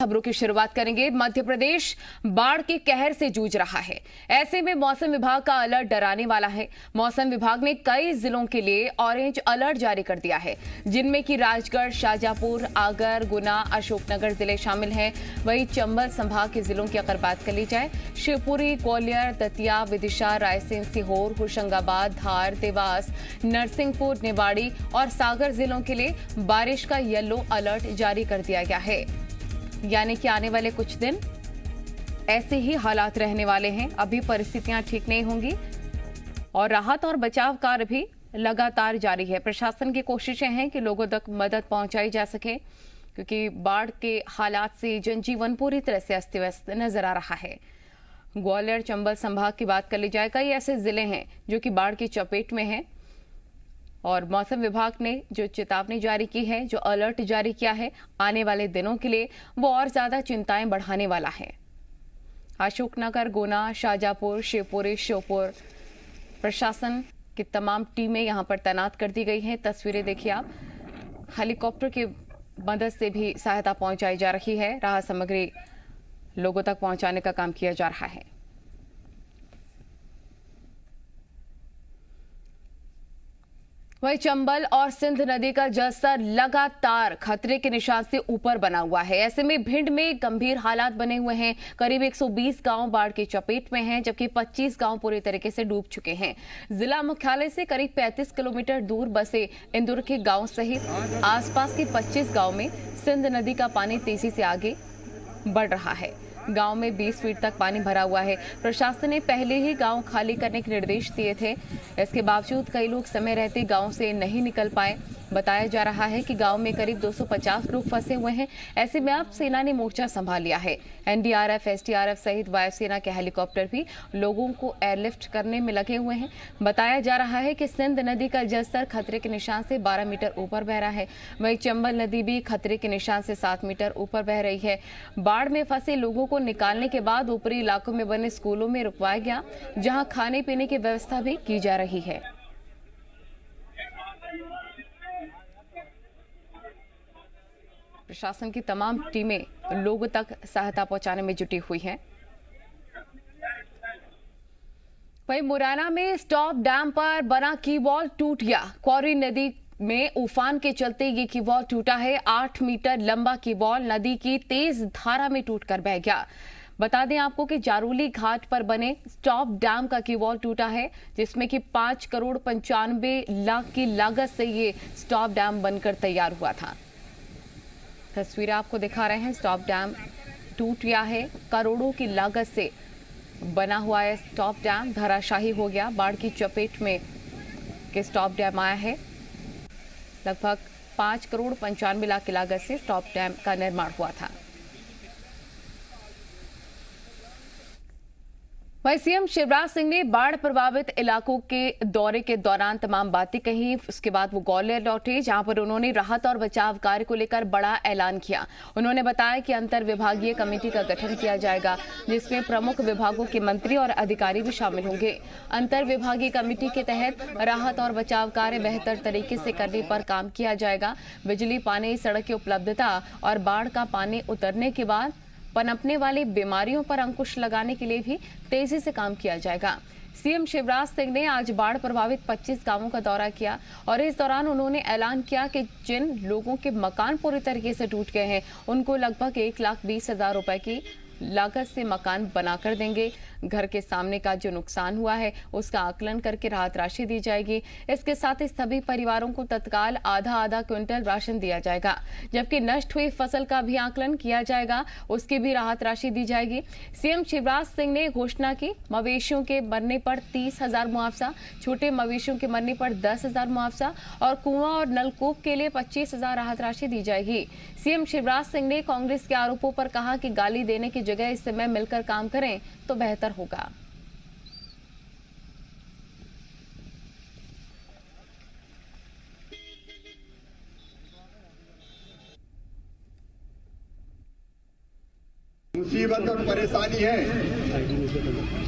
खबरों की शुरुआत करेंगे। मध्य प्रदेश बाढ़ के कहर से जूझ रहा है। ऐसे में मौसम विभाग का अलर्ट डराने वाला है। मौसम विभाग ने कई जिलों के लिए ऑरेंज अलर्ट जारी कर दिया है, जिनमें कि राजगढ़, शाजापुर, आगर, गुना, अशोकनगर जिले शामिल हैं। वहीं चंबल संभाग के जिलों की अगर बात कर ली जाए, शिवपुरी, ग्वालियर, दतिया, विदिशा, रायसेन, सीहोर, होशंगाबाद, धार, देवास, नरसिंहपुर, निवाड़ी और सागर जिलों के लिए बारिश का येलो अलर्ट जारी कर दिया गया है। यानी कि आने वाले कुछ दिन ऐसे ही हालात रहने वाले हैं। अभी परिस्थितियां ठीक नहीं होंगी और राहत और बचाव कार्य भी लगातार जारी है। प्रशासन की कोशिशें हैं कि लोगों तक मदद पहुंचाई जा सके, क्योंकि बाढ़ के हालात से जनजीवन पूरी तरह से अस्त व्यस्त नजर आ रहा है। ग्वालियर, चंबल संभाग की बात कर ली जाए, कई ऐसे जिले हैं जो कि बाढ़ की चपेट में हैं और मौसम विभाग ने जो चेतावनी जारी की है, जो अलर्ट जारी किया है, आने वाले दिनों के लिए वो और ज्यादा चिंताएं बढ़ाने वाला है। अशोकनगर, गुना, शाजापुर, शिवपुरी, श्योपुर प्रशासन की तमाम टीमें यहां पर तैनात कर दी गई हैं। तस्वीरें देखिए आप, हेलीकॉप्टर की मदद से भी सहायता पहुंचाई जा रही है। राहत सामग्री लोगों तक पहुंचाने का काम किया जा रहा है। वहीं चंबल और सिंध नदी का जलस्तर लगातार खतरे के निशान से ऊपर बना हुआ है। ऐसे में भिंड में गंभीर हालात बने हुए हैं। करीब 120 गांव बाढ़ की चपेट में हैं, जबकि 25 गांव पूरी तरीके से डूब चुके हैं। जिला मुख्यालय से करीब 35 किलोमीटर दूर बसे इंदौर के गांव सहित आसपास के 25 गांव में सिंध नदी का पानी तेजी से आगे बढ़ रहा है। गांव में 20 फीट तक पानी भरा हुआ है। प्रशासन ने पहले ही गांव खाली करने के निर्देश दिए थे। इसके बावजूद कई लोग समय रहते गांव से नहीं निकल पाए। बताया जा रहा है कि गांव में करीब 250 लोग फंसे हुए हैं। ऐसे में अब सेना ने मोर्चा संभाल लिया है। एनडीआरएफ, एसडीआरएफ सहित वायुसेना के हेलीकॉप्टर भी लोगों को एयरलिफ्ट करने में लगे हुए हैं। बताया जा रहा है कि सिंध नदी का जलस्तर खतरे के निशान से 12 मीटर ऊपर बह रहा है। वहीं चंबल नदी भी खतरे के निशान से 7 मीटर ऊपर बह रही है। बाढ़ में फंसे लोगों को निकालने के बाद ऊपरी इलाकों में बने स्कूलों में रुकवाया गया, जहां खाने पीने की व्यवस्था भी की जा रही है। प्रशासन की तमाम टीमें लोगों तक सहायता पहुंचाने में जुटी हुई हैं। वहीं मुरैना में स्टॉप डैम पर बना की वॉल टूट गया। क्वारी नदी में उफान के चलते ये की वॉल टूटा है। 8 मीटर लंबा की वॉल नदी की तेज धारा में टूटकर बह गया। बता दें आपको कि जारूली घाट पर बने स्टॉप डैम का की वॉल टूटा है, जिसमें कि 5 करोड़ 95 लाख की लागत से ये स्टॉप डैम बनकर तैयार हुआ था। तस्वीरें आपको दिखा रहे हैं। स्टॉप डैम टूट गया है। करोड़ों की लागत से बना हुआ है स्टॉप डैम धराशाही हो गया। बाढ़ की चपेट में के स्टॉप डैम आया है। लगभग 5 करोड़ 95 लाख की लागत से स्टॉप डैम का निर्माण हुआ था। वहीं सीएम शिवराज सिंह ने बाढ़ प्रभावित इलाकों के दौरे के दौरान तमाम बातें कही। उसके बाद वो ग्वालियर लौटे, जहां पर उन्होंने राहत और बचाव कार्य को लेकर बड़ा ऐलान किया। उन्होंने बताया कि अंतर विभागीय कमेटी का गठन किया जाएगा, जिसमें प्रमुख विभागों के मंत्री और अधिकारी भी शामिल होंगे। अंतर विभागीय कमेटी के तहत राहत और बचाव कार्य बेहतर तरीके से करने पर काम किया जाएगा। बिजली, पानी, सड़क की उपलब्धता और बाढ़ का पानी उतरने के बाद पनपने वाली बीमारियों पर अंकुश लगाने के लिए भी तेजी से काम किया जाएगा। सीएम शिवराज सिंह ने आज बाढ़ प्रभावित 25 गांवों का दौरा किया और इस दौरान उन्होंने ऐलान किया कि जिन लोगों के मकान पूरी तरीके से टूट गए हैं, उनको लगभग 1,20,000 रुपए की लागत से मकान बनाकर देंगे। घर के सामने का जो नुकसान हुआ है, उसका आकलन करके राहत राशि दी जाएगी। इसके साथ ही सभी परिवारों को तत्काल आधा क्विंटल राशन दिया जाएगा, जबकि नष्ट हुई फसल का भी आकलन किया जाएगा, उसकी भी राहत राशि दी जाएगी। सीएम शिवराज सिंह ने घोषणा की, मवेशियों के मरने पर 30,000 मुआवजा, छोटे मवेशियों के मरने पर 10,000 मुआवजा और कुआं और नलकूप के लिए 25,000 राहत राशि दी जाएगी। सीएम शिवराज सिंह ने कांग्रेस के आरोपों पर कहा कि गाली देने की जगह इस समय मिलकर काम करें तो बेहतर होगा। मुसीबत और परेशानी है,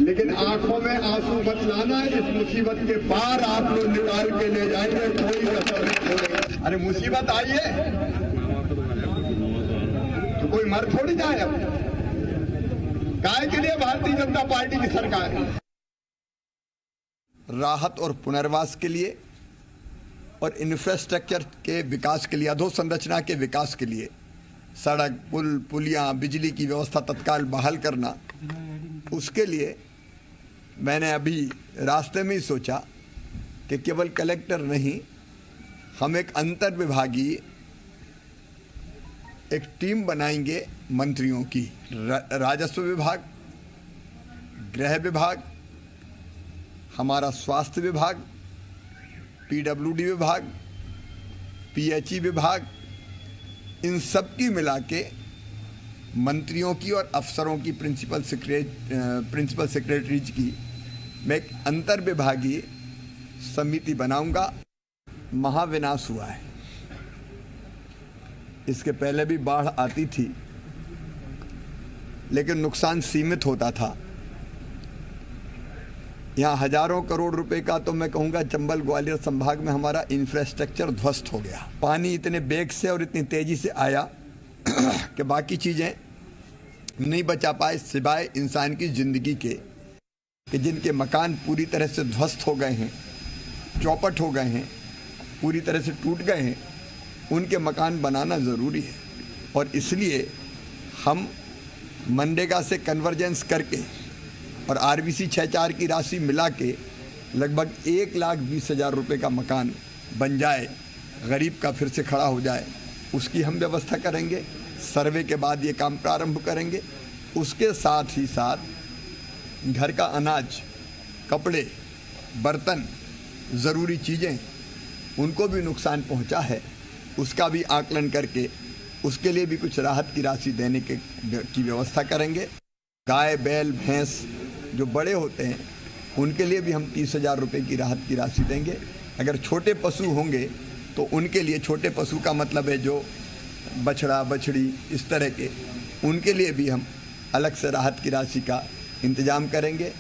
लेकिन आंखों में आंसू मत लाना। इस मुसीबत के पार आप लोग निकाल के ले जाएंगे, कोई कसर नहीं छोड़ेगा। अरे मुसीबत आई है तो कोई मर थोड़ी जाए। अब काय के लिए भारतीय जनता पार्टी की सरकार है। राहत और पुनर्वास के लिए और इंफ्रास्ट्रक्चर के विकास के लिए, अधोसंरचना के विकास के लिए, सड़क, पुल, पुलियां, बिजली की व्यवस्था तत्काल बहाल करना, उसके लिए मैंने अभी रास्ते में ही सोचा कि केवल कलेक्टर नहीं, हम एक अंतर विभागीय एक टीम बनाएंगे मंत्रियों की। राजस्व विभाग, गृह विभाग, हमारा स्वास्थ्य विभाग, पीडब्ल्यूडी विभाग, पीएचई विभाग, इन सब की मिला के मंत्रियों की और अफसरों की प्रिंसिपल सेक्रेटरीज की मैं एक अंतर विभागीय समिति बनाऊंगा। महाविनाश हुआ है, इसके पहले भी बाढ़ आती थी लेकिन नुकसान सीमित होता था। यहाँ हजारों करोड़ रुपए का, तो मैं कहूँगा चंबल ग्वालियर संभाग में हमारा इंफ्रास्ट्रक्चर ध्वस्त हो गया। पानी इतने वेग से और इतनी तेजी से आया कि बाकी चीज़ें नहीं बचा पाए सिवाय इंसान की ज़िंदगी के, कि जिनके मकान पूरी तरह से ध्वस्त हो गए हैं, चौपट हो गए हैं, पूरी तरह से टूट गए हैं, उनके मकान बनाना ज़रूरी है। और इसलिए हम मनरेगा से कन्वर्जेंस करके और आरबीसी 6-4 की राशि मिला के लगभग 1,20,000 रुपये का मकान बन जाए, गरीब का फिर से खड़ा हो जाए, उसकी हम व्यवस्था करेंगे। सर्वे के बाद ये काम प्रारंभ करेंगे। उसके साथ ही साथ घर का अनाज, कपड़े, बर्तन, ज़रूरी चीज़ें, उनको भी नुकसान पहुंचा है, उसका भी आकलन करके उसके लिए भी कुछ राहत की राशि देने की व्यवस्था करेंगे। गाय, बैल, भैंस जो बड़े होते हैं उनके लिए भी हम 30,000 रुपये की राहत की राशि देंगे। अगर छोटे पशु होंगे तो उनके लिए, छोटे पशु का मतलब है जो बछड़ा, बछड़ी, इस तरह के, उनके लिए भी हम अलग से राहत की राशि का इंतजाम करेंगे।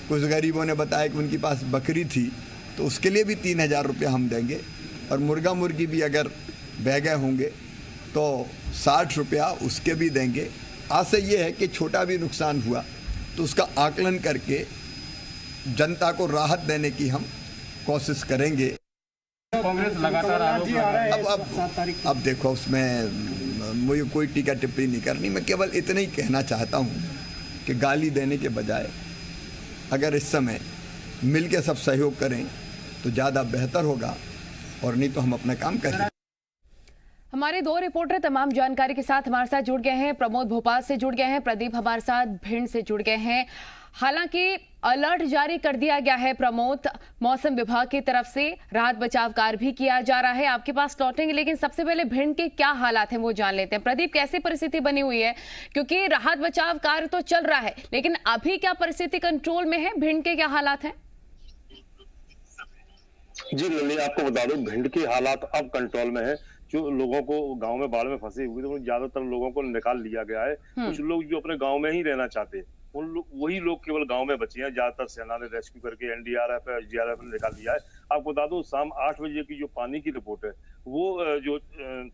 कुछ गरीबों ने बताया कि उनके पास बकरी थी तो उसके लिए भी 3,000 रुपये हम देंगे। और मुर्गा मुर्गी भी अगर बह गए होंगे तो 60 रुपया उसके भी देंगे। आशा ये है कि छोटा भी नुकसान हुआ तो उसका आकलन करके जनता को राहत देने की हम कोशिश करेंगे। कांग्रेस लगातार अब देखो, उसमें मुझे कोई टीका टिप्पणी नहीं करनी। मैं केवल इतना ही कहना चाहता हूँ कि गाली देने के बजाय अगर इस समय मिल के सब सहयोग करें तो ज़्यादा बेहतर होगा, और नहीं तो हम अपना काम करें। हमारे 2 रिपोर्टर तमाम जानकारी के साथ हमारे साथ जुड़ गए हैं। प्रमोद भोपाल से जुड़ गए हैं, प्रदीप हमारे साथ भिंड से जुड़ गए हैं। हालांकि अलर्ट जारी कर दिया गया है प्रमोद, मौसम विभाग की तरफ से राहत बचाव कार्य भी किया जा रहा है। आपके पास लौटेंगे, लेकिन सबसे पहले भिंड के क्या हालात हैं वो जान लेते हैं। प्रदीप, कैसी परिस्थिति बनी हुई है? क्योंकि राहत बचाव कार्य तो चल रहा है, लेकिन अभी क्या परिस्थिति कंट्रोल में है? भिंड के क्या हालात हैं? जी लल्ली, आपको बता दूं, भिंड के हालात अब कंट्रोल में है। जो लोगों को गांव में बाढ़ में फंसे हुए थे, ज्यादातर लोगों को निकाल लिया गया है। कुछ लोग जो अपने गांव में ही रहना चाहते हैं, वही लोग केवल गांव में बचे हैं। ज्यादातर सेना ने रेस्क्यू करके एनडीआरएफ, एसडीआरएफ ने निकाल लिया है। आपको बता दूं, शाम 8 बजे की जो पानी की रिपोर्ट है, वो जो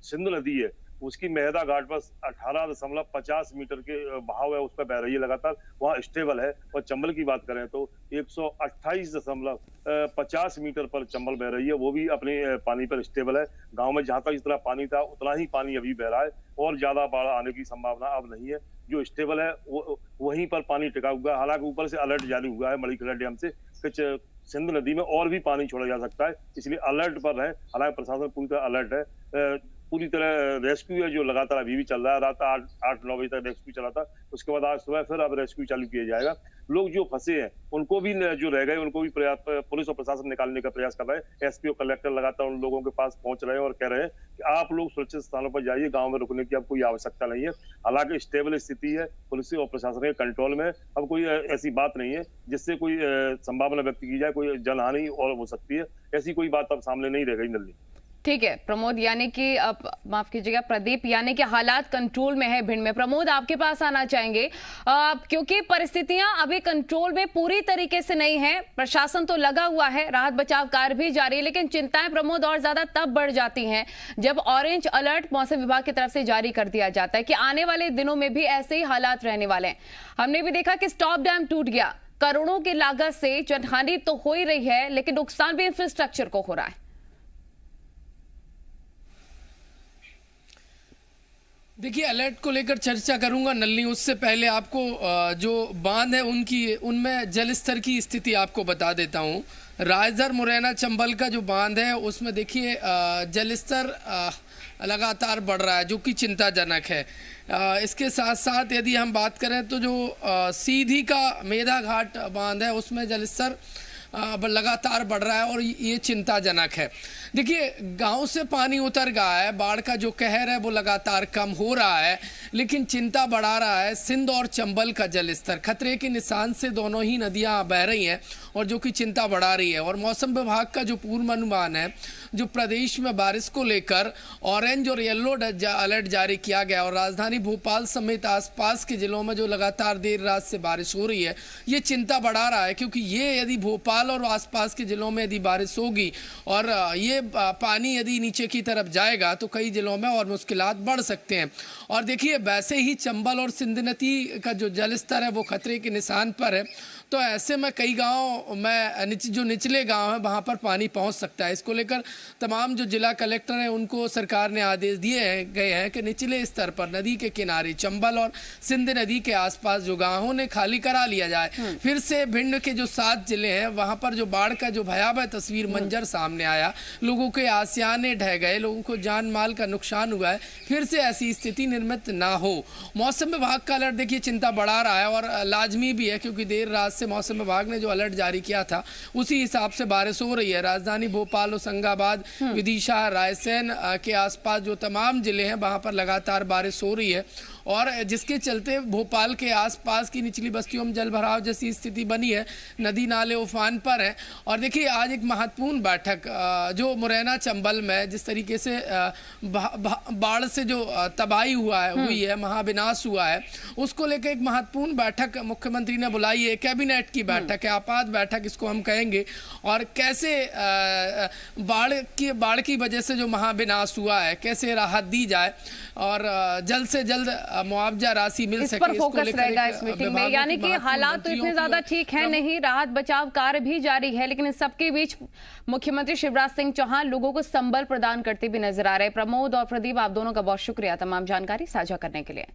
सिंध नदी है उसकी मेहदा घाट पर 18.50 मीटर के बहाव है, उस पर बह रही है लगातार, वहाँ स्टेबल है। और चंबल की बात करें तो 128.50 मीटर पर चंबल बह रही है, वो भी अपने पानी पर स्टेबल है। गांव में जहां तक जितना पानी था उतना ही पानी अभी बह रहा है, और ज्यादा बाढ़ आने की संभावना अब नहीं है। जो स्टेबल है वहीं पर पानी टिका हुआ है। हालांकि ऊपर से अलर्ट जारी हुआ है मणिकला डैम से कि सिंध नदी में और भी पानी छोड़ा जा सकता है, इसलिए अलर्ट पर है। हालांकि प्रशासन पूरी तरह अलर्ट है। पूरी तरह रेस्क्यू है जो लगातार अभी भी चल रहा है। रात 8-9 बजे तक रेस्क्यू चला था, उसके बाद आज सुबह फिर अब रेस्क्यू चालू किया जाएगा। लोग जो फंसे हैं उनको भी, जो रह गए उनको भी पुलिस और प्रशासन निकालने का प्रयास कर रहे हैं। एसपी और कलेक्टर लगातार उन लोगों के पास पहुंच रहे हैं और कह रहे हैं कि आप लोग सुरक्षित स्थानों पर जाइए, गाँव में रुकने की अब कोई आवश्यकता नहीं है। हालांकि स्टेबल स्थिति है, पुलिस और प्रशासन के कंट्रोल में। अब कोई ऐसी बात नहीं है जिससे कोई संभावना व्यक्त की जाए कोई जनहानि और हो सकती है, ऐसी कोई बात अब सामने नहीं रह गई। नल्ली, ठीक है प्रमोद, यानी कि माफ कीजिएगा प्रदीप, यानी कि हालात कंट्रोल में है भिंड में। प्रमोद आपके पास आना चाहेंगे क्योंकि परिस्थितियां अभी कंट्रोल में पूरी तरीके से नहीं है। प्रशासन तो लगा हुआ है, राहत बचाव कार्य भी जारी है, लेकिन चिंताएं प्रमोद और ज्यादा तब बढ़ जाती हैं जब ऑरेंज अलर्ट मौसम विभाग की तरफ से जारी कर दिया जाता है कि आने वाले दिनों में भी ऐसे ही हालात रहने वाले हैं। हमने भी देखा कि स्टॉप डैम टूट गया, करोड़ों की लागत से जनहानि तो हो ही रही है, लेकिन नुकसान भी इंफ्रास्ट्रक्चर को हो रहा है। देखिए, अलर्ट को लेकर चर्चा करूंगा नल्ली, उससे पहले आपको जो बांध है उनमें जल स्तर की स्थिति आपको बता देता हूं। रायसर मुरैना चंबल का जो बांध है उसमें देखिए जल स्तर लगातार बढ़ रहा है, जो कि चिंताजनक है। इसके साथ साथ यदि हम बात करें तो जो सीधी का मेधा घाट बांध है उसमें जल स्तर लगातार बढ़ रहा है और ये चिंताजनक है। देखिए, गांव से पानी उतर गया है, बाढ़ का जो कहर है वो लगातार कम हो रहा है, लेकिन चिंता बढ़ा रहा है सिंध और चंबल का जल स्तर। खतरे के निशान से दोनों ही नदियां बह रही हैं और जो कि चिंता बढ़ा रही है। और मौसम विभाग का जो पूर्वानुमान है, जो प्रदेश में बारिश को लेकर ऑरेंज और येलो अलर्ट जारी किया गया और राजधानी भोपाल समेत आसपास के जिलों में जो लगातार देर रात से बारिश हो रही है, ये चिंता बढ़ा रहा है। क्योंकि ये यदि भोपाल और आसपास के जिलों में यदि बारिश होगी और ये पानी यदि नीचे की तरफ जाएगा तो कई जिलों में और मुश्किलात बढ़ सकते हैं। और देखिए, वैसे ही चंबल और सिंध नदी का जो जल स्तर है वो खतरे के निशान पर है, तो ऐसे में कई गांव में जो निचले गांव हैं वहां पर पानी पहुंच सकता है। इसको लेकर तमाम जो जिला कलेक्टर हैं उनको सरकार ने आदेश दिए गए हैं कि निचले स्तर पर नदी के किनारे चंबल और सिंध नदी के आसपास जो गांवों ने खाली करा लिया जाए। फिर से भिंड के जो 7 जिले हैं वहां पर जो बाढ़ का जो भयावह तस्वीर मंजर सामने आया, लोगों के आसियाने ढह गए, लोगों को जान माल का नुकसान हुआ है, फिर से ऐसी स्थिति निर्मित ना हो। मौसम विभाग का अलर्ट देखिए चिंता बढ़ा रहा है और लाजमी भी है, क्योंकि देर रात से मौसम विभाग ने जो अलर्ट जारी किया था उसी हिसाब से बारिश हो रही है। राजधानी भोपाल, होशंगाबाद, विदिशा, रायसेन के आसपास जो तमाम जिले हैं वहां पर लगातार बारिश हो रही है और जिसके चलते भोपाल के आसपास की निचली बस्तियों में जल भराव जैसी स्थिति बनी है, नदी नाले उफान पर है। और देखिए, आज एक महत्वपूर्ण बैठक जो मुरैना चंबल में जिस तरीके से बाढ़ से जो तबाही हुई है, महाविनाश हुआ है, उसको लेकर एक महत्वपूर्ण बैठक मुख्यमंत्री ने बुलाई है। कैबिनेट की बैठक है, आपात बैठक इसको हम कहेंगे। और कैसे बाढ़ की वजह से जो महाविनाश हुआ है कैसे राहत दी जाए और जल्द से जल्द मुआवजा राशि मिल सके, इस पर फोकस रहेगा इस मीटिंग में। यानी कि हालात तो इतने ज्यादा ठीक है नहीं, राहत बचाव कार्य भी जारी है, लेकिन इन सबके बीच मुख्यमंत्री शिवराज सिंह चौहान लोगों को संबल प्रदान करते भी नजर आ रहे हैं। प्रमोद और प्रदीप, आप दोनों का बहुत शुक्रिया तमाम जानकारी साझा करने के लिए।